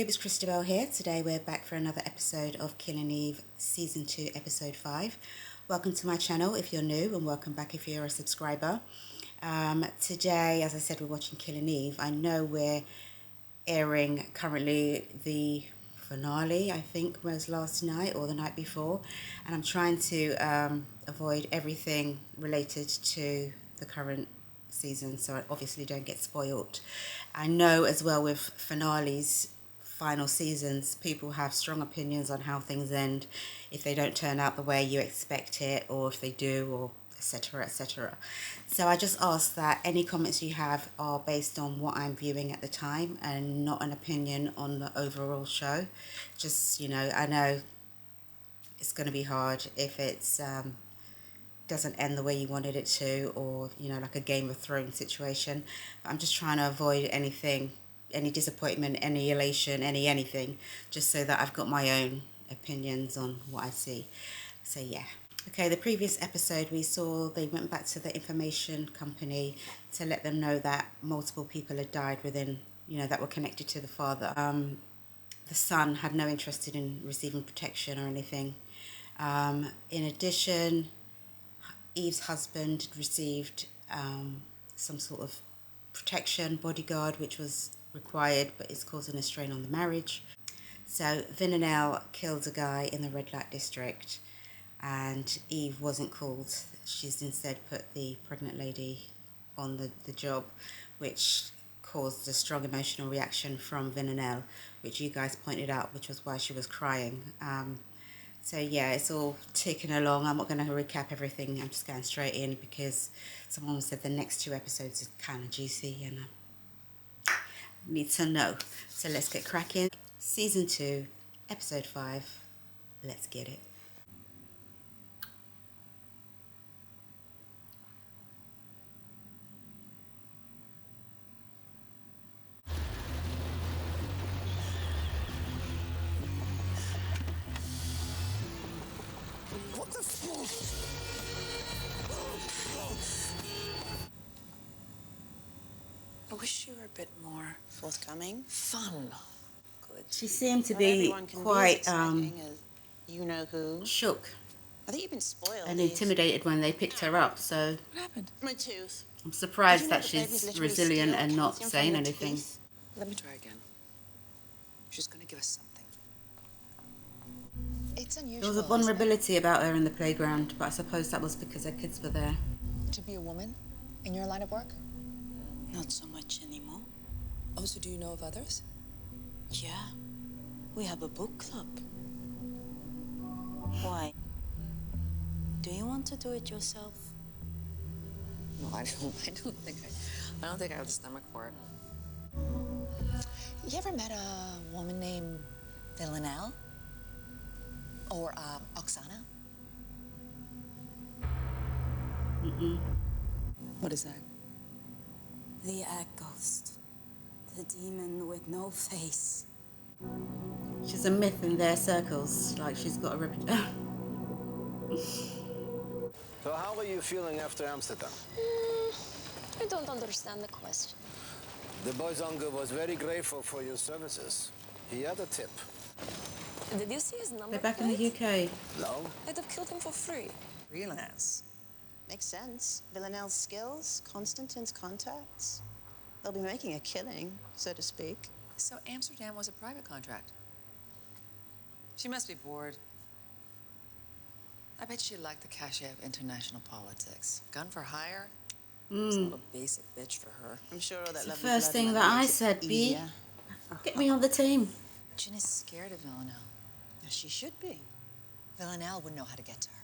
YouTube, it's Christabel here. Today we're back for another episode of Killing Eve Season 2, Episode 5. Welcome to my channel if you're new, and welcome back if you're a subscriber. Today, as I said, we're watching Killing Eve. I know we're airing currently the finale, I think, was last night or the night before. And I'm trying to avoid everything related to the current season, so I obviously don't get spoiled. I know as well with finales, final seasons, people have strong opinions on how things end if they don't turn out the way you expect it, or if they do, or etc, etc. So I just ask that any comments you have are based on what I'm viewing at the time and not an opinion on the overall show. Just, you know, I know it's going to be hard if it's doesn't end the way you wanted it to, or, you know, like a Game of Thrones situation. But I'm just trying to avoid anything, any disappointment, any elation, anything, just so that I've got my own opinions on what I see. So yeah. Okay, the previous episode we saw they went back to the information company to let them know that multiple people had died within, you know, that were connected to the father. The son had no interest in receiving protection or anything. In addition, Eve's husband received some sort of protection, bodyguard, which was required, but it's causing a strain on the marriage. So Villanelle killed a guy in the red light district, and Eve wasn't called. She's instead put the pregnant lady on the job, which caused a strong emotional reaction from Villanelle, which you guys pointed out, which was why she was crying. So yeah, it's all ticking along. I'm not going to recap everything. I'm just going straight in because someone said the next 2 episodes is kind of juicy and I need to know. So let's get cracking. Season 2, Episode 5. Let's get it. I wish you were a bit more forthcoming. Fun. Good. She seemed to be quite you know who. Shook. I think you've been spoiled. And intimidated when they picked her up, so What happened? My tooth. I'm surprised that she's resilient and not saying anything. Let me try again. She's going to give us something. It's unusual. There was a vulnerability about her in the playground, but I suppose that was because her kids were there. To be a woman in your line of work? Not so much anymore. Oh, so do you know of others? Yeah. We have a book club. Why? Do you want to do it yourself? No, I don't think I have the stomach for it. You ever met a woman named Villanelle? Or Oksana? What is that? The egg ghost. The demon with no face. She's a myth in their circles, like she's got a reputation. So how are you feeling after Amsterdam? I don't understand the question. The boy's uncle was very grateful for your services. He had a tip. Did you see his number? They're back in the UK. No? I'd have killed him for free. Freelance. Makes sense. Villanelle's skills, Constantine's contacts. They'll be making a killing, so to speak. So Amsterdam was a private contract. She must be bored. I bet she liked the cachet of international politics. Gun for hire? It's a little basic bitch for her. I'm sure all that The lovely first blood thing money that I makes it said, B, easier. get me on the team. Jin is scared of Villanelle. She should be. Villanelle would know how to get to her.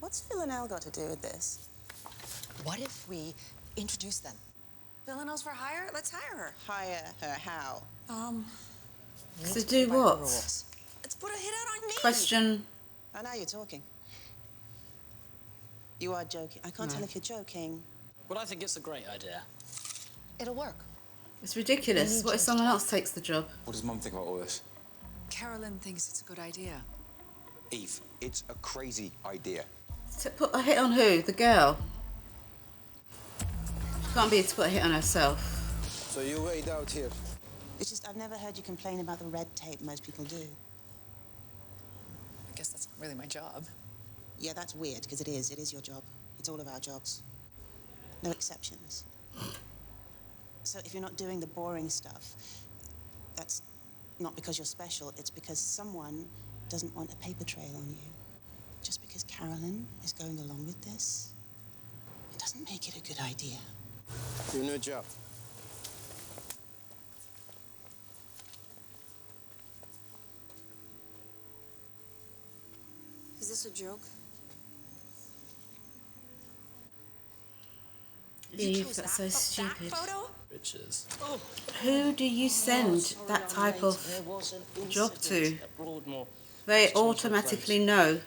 What's Villanelle got to do with this? What if we introduce them? Villanelle's for hire? Let's hire her. Hire her how? We So need to do play by her what? rules. Let's put a hit out on me. Question. Oh, now you're talking. You are joking. I can't tell if you're joking. Well, I think it's a great idea. It'll work. It's ridiculous. What if someone else takes the job? What does Mum think about all this? Carolyn thinks it's a good idea. Eve, it's a crazy idea. To put a hit on who? The girl? Can't be to put a hit on herself. So you wait out here. It's just I've never heard you complain about the red tape most people do. I guess that's not really my job. Yeah, that's weird, because it is. It is your job. It's all of our jobs. No exceptions. So if you're not doing the boring stuff, that's not because you're special. It's because someone doesn't want a paper trail on you. Just because Carolyn is going along with this, it doesn't make it a good idea. Your new job. Is this a joke? Eve, that's so stupid. Riches. Who do you send that type of job to? They automatically know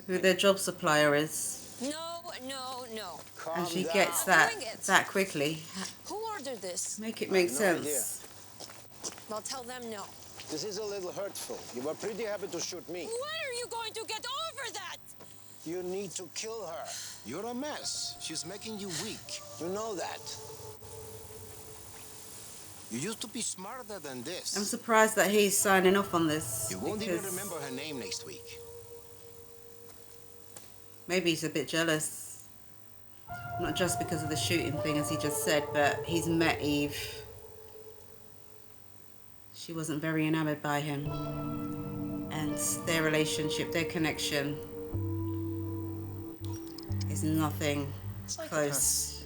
who their job supplier is, No. and she gets that quickly. Who ordered this? Make it make No sense. Well, tell them no. This is a little hurtful. You were pretty happy to shoot me. When are you going to get over that? You need to kill her. You're a mess. She's making you weak. You know that. You used to be smarter than this. I'm surprised that he's signing off on this. You won't even Because remember her name next week. maybe he's a bit jealous. Not just because of the shooting thing, as he just said, but he's met Eve. She wasn't very enamored by him. And their relationship, their connection is nothing close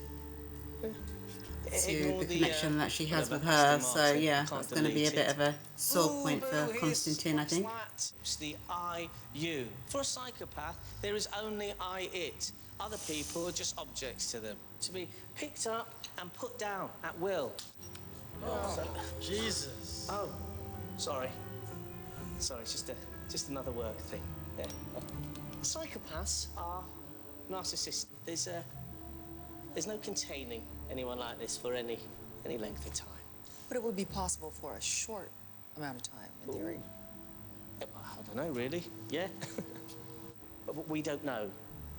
to the connection that she has with her. So yeah, that's going to be a bit of a sore point for Constantine, I think. It's the I, you. For a psychopath, there is only I, it. Other people are just objects to them, to be picked up and put down at will. Jesus. Oh, sorry. Sorry, it's just another work thing. Yeah. Psychopaths are narcissists. There's no containing anyone like this for any length of time. But it would be possible for a short amount of time, in theory. I don't know, really. Yeah. But we don't know.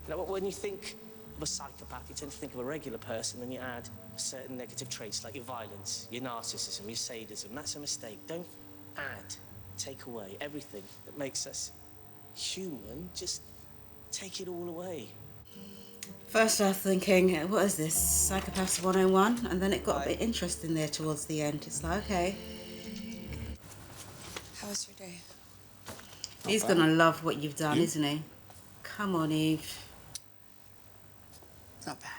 You know, when you think of a psychopath, you tend to think of a regular person, and you add certain negative traits like your violence, your narcissism, your sadism. That's a mistake. Don't add, take away everything that makes us human. Just take it all away. First I was thinking, what is this, Psychopaths 101? And then it got a bit interesting there towards the end. It's like, okay, How was your day? he's going to love what you've done, isn't he? Come on, Eve. It's not bad.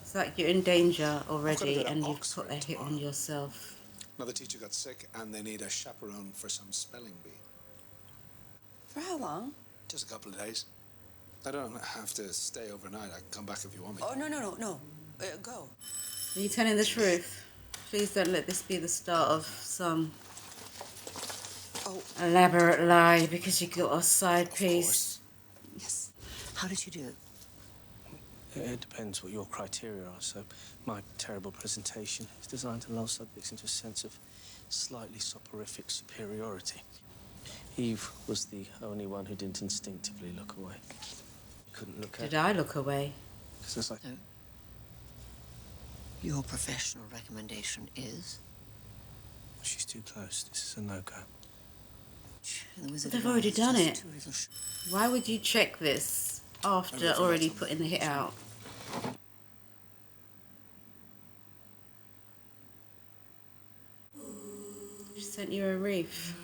It's like you're in danger already and you've put a hit on yourself. Another teacher got sick and they need a chaperone for some spelling bee. For how long? Just a couple of days. I don't have to stay overnight. I can come back if you want me. Oh, no. Go. Are you telling the truth? Please don't let this be the start of some elaborate lie because you got a side piece. Yes. How did you do it? It depends what your criteria are. So my terrible presentation is designed to lull subjects into a sense of slightly soporific superiority. Eve was the only one who didn't instinctively look away. Couldn't look at Did I look away? Because it's like, No. Your professional recommendation is? she's too close. This is a no-go. But they've already done it. Why would you check this after already putting the hit out? She sent you a reef.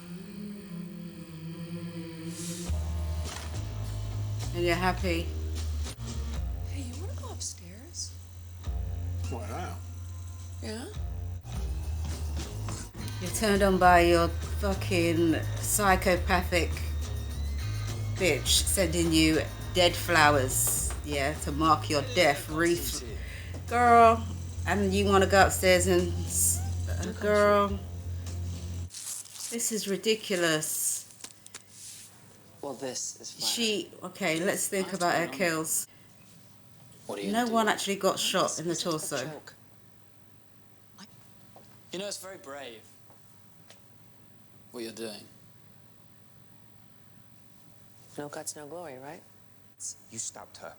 And you're happy. Hey, you want to go upstairs? Why now? Yeah? You're turned on by your fucking psychopathic bitch sending you dead flowers, yeah, to mark your death. Wreath. Girl, and you want to go upstairs and... girl, this is ridiculous. Well, this is fine. Okay, let's think about her kills. What are you No gonna do? one actually got shot in the torso. You know, it's very brave what you're doing. No guts, no glory, right? You stabbed her.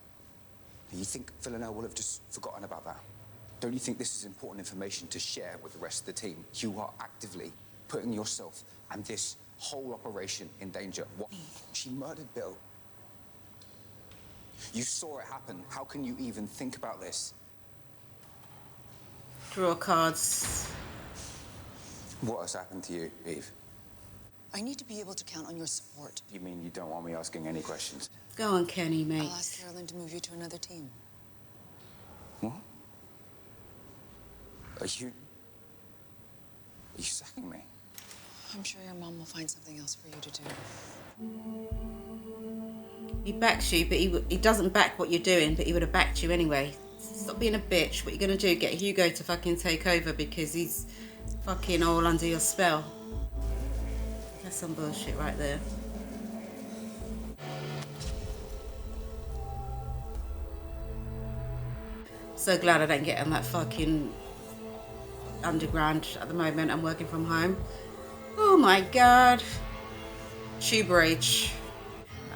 Do you think Villanelle will have just forgotten about that? Don't you think this is important information to share with the rest of the team? You are actively putting yourself and this whole operation in danger. What? She murdered Bill. You saw it happen. How can you even think about this? Draw cards. What has happened to you, Eve? I need to be able to count on your support. You mean you don't want me asking any questions? Go on, Kenny, mate. I'll ask Carolyn to move you to another team. What? Are you sacking me? I'm sure your mom will find something else for you to do. He backs you, but he doesn't back what you're doing, but he would have backed you anyway. Stop being a bitch. What you gonna do? Get Hugo to fucking take over because he's fucking all under your spell? That's some bullshit right there. So glad I don't get on that fucking underground at the moment. I'm working from home. Oh my god. Tube rage.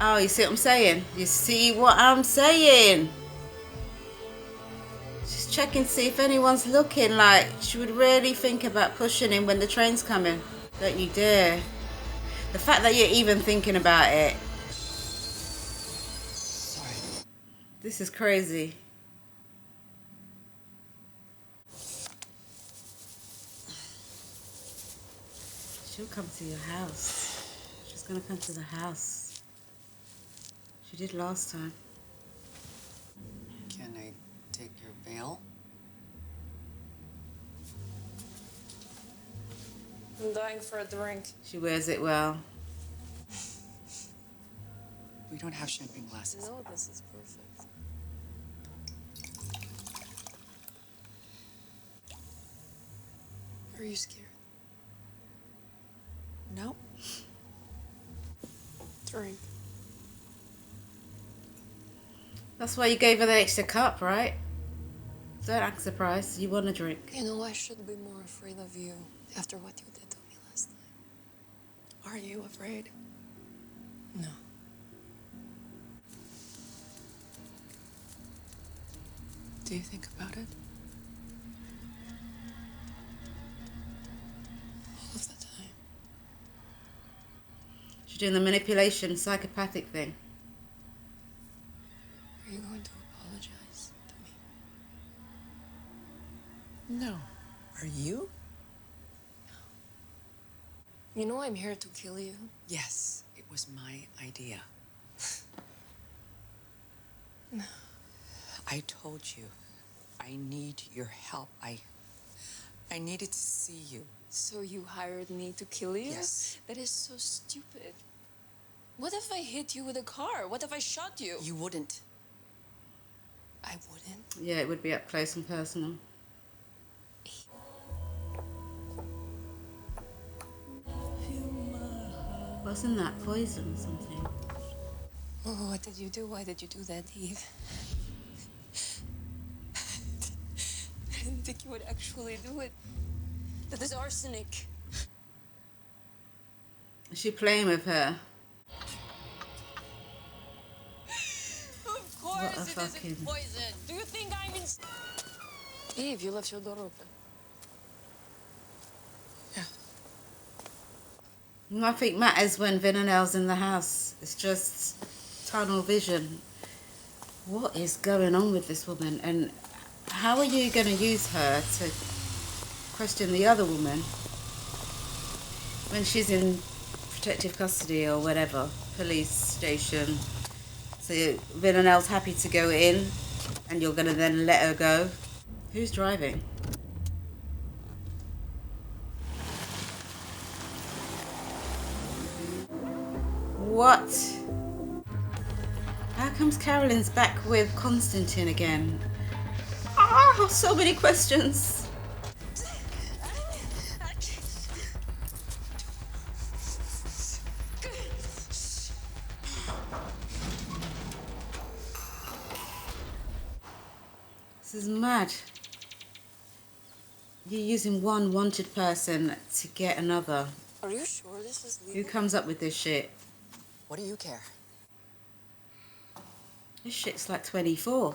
Oh, you see what I'm saying? You see what I'm saying? Just check and see if anyone's looking. Like, she would really think about pushing him when the train's coming. Don't you dare. The fact that you're even thinking about it. Sorry. This is crazy. She'll come to your house. She's gonna come to the house. She did last time. Can I take your bail? I'm dying for a drink. She wears it well. We don't have champagne glasses. No, this is perfect. Are you scared? No. Drink. That's why you gave her the extra cup, right? Don't act surprised. You want a drink. You know, I should be more afraid of you after what you did to me last night. Are you afraid? No. Do you think about it? All of the time. She's doing the manipulation, psychopathic thing. Are you going to apologize to me? No. Are you? You know I'm here to kill you. Yes, it was my idea. No. I told you, I need your help. I needed to see you. So you hired me to kill you? Yes. That is so stupid. What if I hit you with a car? What if I shot you? You wouldn't. I wouldn't. Yeah, it would be up close and personal. Wasn't that poison or something? Oh, what did you do? Why did you do that, Eve? I didn't think you would actually do it. That is arsenic. Is she playing with her? Of What a course it fucking- isn't poison. Do you think I'm in... Eve, you left your door open. Yeah. Nothing matters when Villanelle's in the house. It's just tunnel vision. What is going on with this woman? And how are you going to use her to question the other woman when she's in protective custody or whatever, police station? So Villanelle's happy to go in and you're going to then let her go? Who's driving? What? How comes Carolyn's back with Constantine again? Ah, so many questions. This is mad. You're using one wanted person to get another. Are you sure this is Who legal? comes up with this shit? What do you care? This shit's like 24.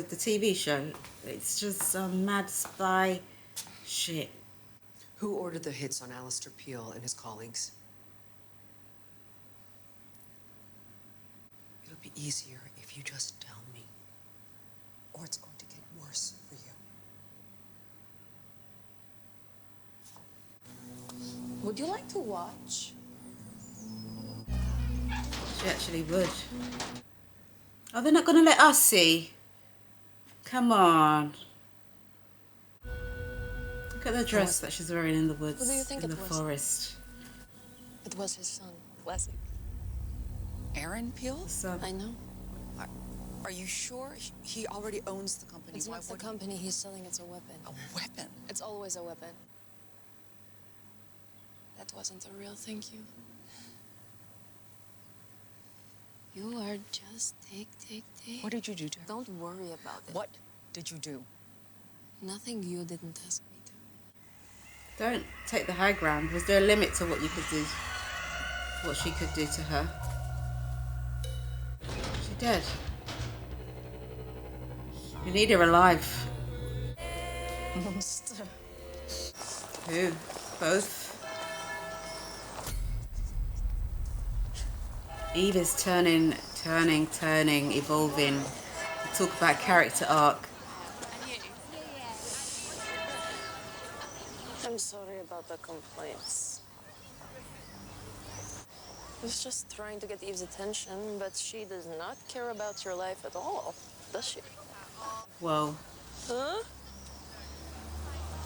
the TV show. It's just some mad spy shit. Who ordered the hits on Alistair Peel and his colleagues? It'll be easier if you just tell me, or it's going to get worse for you. Would you like to watch? She actually would. Oh, they're not going to let us see. Come on. Look at the dress that she's wearing in the woods, Who do you think in it the was? forest. It was his son, Leslie. Aaron Peel? So, I know. Are you sure he already owns the company? It's Why not the would he- company he's selling, it's a weapon. A weapon? It's always a weapon. That wasn't a real thank you. You are just take. What did you do to her? Don't worry about it. What did you do? Nothing you didn't ask me to. don't take the high ground. Was there a limit to what you could do? What she could do to her? She did. You need her alive. Monster. Who? Both? Eve is turning, evolving. We talk about character arc. I'm sorry about the complaints. I was just trying to get Eve's attention, but she does not care about your life at all, does she? Whoa. Huh?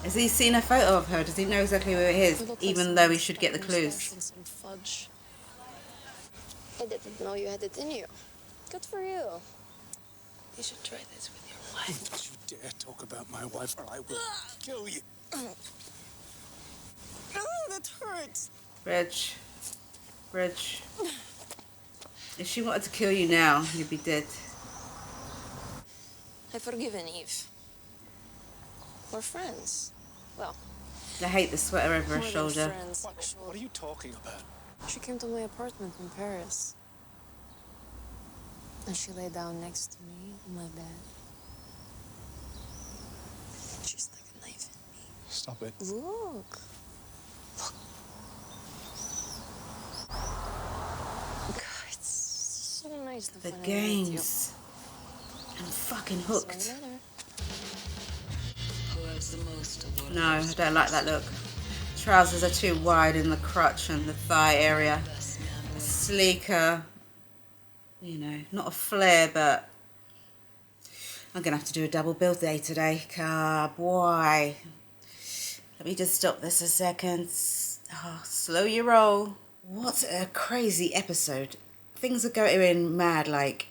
Has he seen a photo of her? Does he know exactly who it is? You look like Even someone though he should stuck get the in a clues. stash in some fudge. I didn't know you had it in you. Good for you. You should try this with your wife. Don't you dare talk about my wife or I will kill you. Oh, that hurts. Reg. If she wanted to kill you now, you'd be dead. I've forgiven Eve. We're friends. Well, I hate the sweater over her more than shoulder. friends, What actually. are you talking about? She came to my apartment in Paris. And she lay down next to me on my bed. She stuck a knife in me. Stop it. Look. God, it's so nice to The finally meet you. games. I'm fucking See hooked. you later. No, I don't like that look. Trousers are too wide in the crotch and the thigh area. A sleeker, you know, not a flare, but I'm gonna have to do a double bill day today. Boy. Let me just stop this a second. Oh, slow your roll. What a crazy episode. Things are going mad, like,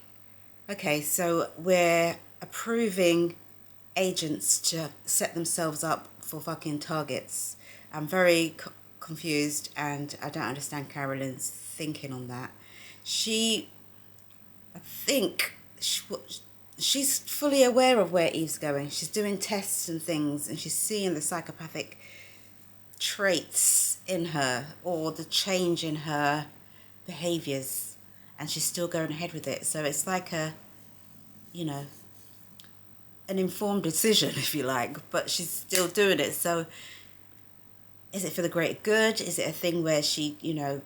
okay, so we're approving agents to set themselves up for fucking targets. I'm very confused, and I don't understand Carolyn's thinking on that. I think she's fully aware of where Eve's going. She's doing tests and things, and she's seeing the psychopathic traits in her, or the change in her behaviours, and she's still going ahead with it. So it's like a, you know, an informed decision, if you like, but she's still doing it. So is it for the greater good? Is it a thing where she, you know,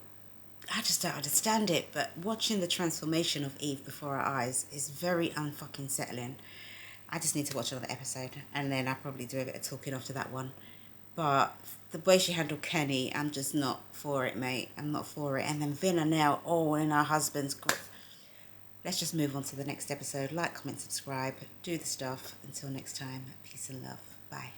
I just don't understand it. But watching the transformation of Eve before our eyes is very unfucking settling. I just need to watch another episode, and then I'll probably do a bit of talking after that one. But the way she handled Kenny, I'm just not for it, mate. I'm not for it. And then Villanelle, all in her husband's grip. Let's just move on to the next episode. Like, comment, subscribe, do the stuff. Until next time, peace and love. Bye.